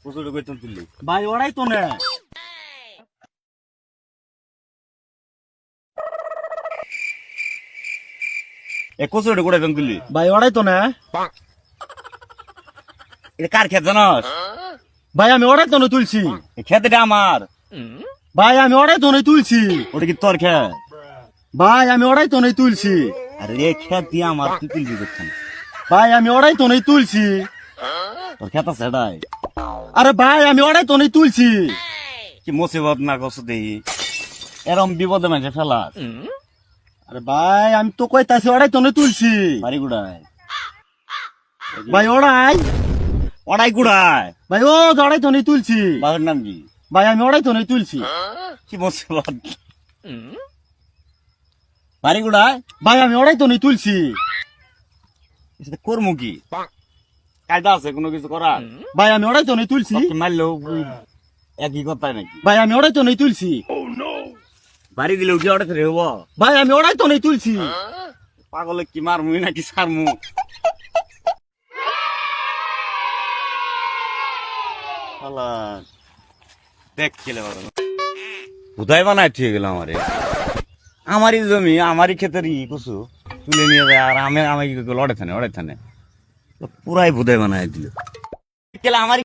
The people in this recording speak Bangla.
কচুরি কইতাম তুললি ভাই ওরাই তো না এ কচুরি কইতাম তুললি ভাই ওরাই তো না এটা কার খেত জানাস ভাই আমি ওরাই তো না তুলছি এই খেতটা আমার ভাই আমি ওরাই তো নাই তুলছি ওটা কি তোর খেত ভাই আমি ওরাই তো নাই তুলছি আরে এই খেত দিয়ে আমার তুই তুলবি করছেন ভাই আমি ওরাই তো নাই তুলছি তোর খেত আছে এটাই আরে ভাই আমি ওরাই তো নাই তুলছি কি মুসিবত না কসু দেই এরম বিপদে মাঝে ফেলা আরে ভাই আমি তো কইতাছি ওরাই তো নাই তুলছি বাড়ি গুড়ায় ভাই ওরাই অড়াই গুড়ায় ভাই ও ওরাই তো নাই তুলছি বাবার নাম কি ভাই আমি ওরাই তো নাই তুলছি কি মুসিবত বাড়ি গুড়ায় ভাই আমি ওরাই তো নাই তুলছি এটা করমু কি কায়দা আছে কোনো কিছু করার ভাই আমি ওরাই তো নাই তুলছি তোকে মারলেও একই কথাই নাকি ভাই আমি ওরাই তো নাই তুলছি বাড়ি দিলেও কি অর্ডার করে হবো ভাই আমি ওরাই তো নাই তুলছি পাগলে কি মারমু নাকি সারমু দেখ খেলে কোথায় বানায় ঠিক গেল আমারে আমারই জমি আমারই ক্ষেতের ই কসু তুলে নিয়ে যায় আর আমি কি লড়ে থানে পুরাই বোধাই বানায় দিল আমার